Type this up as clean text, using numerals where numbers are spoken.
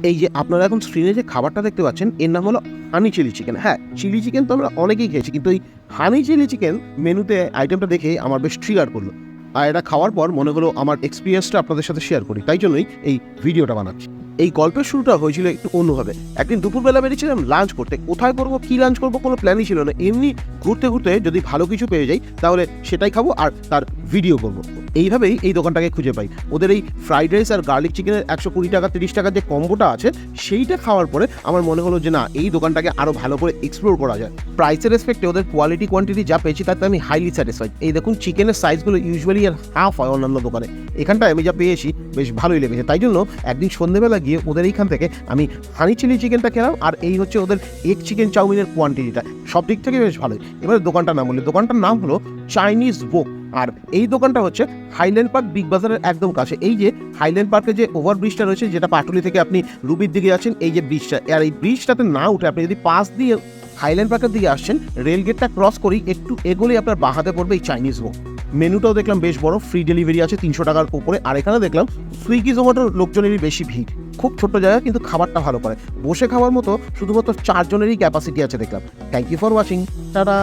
এই যে আপনারা এখন স্ক্রিনে যে খাবারটা দেখতে পাচ্ছেন এর নাম হলো হানি চিলি চিকেন। হ্যাঁ, চিলি চিকেন তো আমরা অনেকেই খেয়েছি, কিন্তু এই হানি চিলি চিকেন মেনুতে আইটেমটা দেখে আমার বেশ ট্রিগার করলো। আর এটা খাওয়ার পর মনে হলো আমার এক্সপিরিয়েন্সটা আপনাদের সাথে শেয়ার করি, তাই জন্যই এই ভিডিওটা বানাচ্ছি। এই গল্পের শুরুটা হয়েছিল একটু অন্যভাবে। একদিন দুপুরবেলা বেরিয়েছিলাম লাঞ্চ করতে। কোথায় করবো, কী লাঞ্চ করবো কোনো প্ল্যানই ছিল না। এমনি ঘুরতে ঘুরতে যদি ভালো কিছু পেয়ে যাই তাহলে সেটাই খাবো আর তার ভিডিও করবো। এইভাবেই এই দোকানটাকে খুঁজে পাই। ওদের এই ফ্রাইড রাইস আর গার্লিক চিকেনের 120 টাকা 30 টাকার যে কম্বোটা আছে সেইটা খাওয়ার পরে আমার মনে হলো যে না, এই দোকানটাকে আরও ভালো করে এক্সপ্লোর করা যায়। প্রাইসের রেসপেক্টে ওদের কোয়ালিটি কোয়ান্টিটি যা পেয়েছি তাতে আমি হাইলি স্যাটিসফাইড। এই দেখুন চিকেনের সাইজগুলো ইউজুয়ালি আর হাফ হয় অন্যান্য দোকানে, এখানটায় আমি যা পেয়েছি বেশ ভালোই লেগেছে। তাই জন্য একদিন সন্ধ্যেবেলা গিয়ে ওদের এইখান থেকে আমি হানি চিলি চিকেনটা খেলাম। আর এই হচ্ছে ওদের এগ চিকেন চাউমিনের কোয়ান্টিটিটা, সব দিক থেকে বেশ ভালোই। এবারে দোকানটার নাম বলি, দোকানটার নাম হলো চাইনিজ ওক। আর এই দোকানটা হচ্ছে হাইল্যান্ড পার্ক বিগ বাজারের একদম কাছে। এই যে হাইল্যান্ড পার্কে যে ওভারব্রিজটা রয়েছে, যেটা পাটুলি থেকে আপনি রুবির দিকে যাচ্ছেন, এই যে ব্রিজটা, আর এই ব্রিজটাতে না উঠে আপনি যদি পাশ দিয়ে হাইল্যান্ড পার্কের দিকে আসছেন, রেলগেটটা ক্রস করেই একটু এগোলেই আপনার বাহাতে পড়বে এই চাইনিজ ওক। মেনুটাও দেখলাম বেশ বড়, ফ্রি ডেলিভারি আছে 300 টাকার উপরে। আর এখানে দেখলাম সুইগি জোম্যাটোর লোকজনেরই বেশি ভিড়। খুব ছোট্ট জায়গা কিন্তু খাবারটা ভালো করে, বসে খাওয়ার মতো শুধুমাত্র 4 জনেরই ক্যাপাসিটি আছে দেখলাম। Thank you for watching, tata.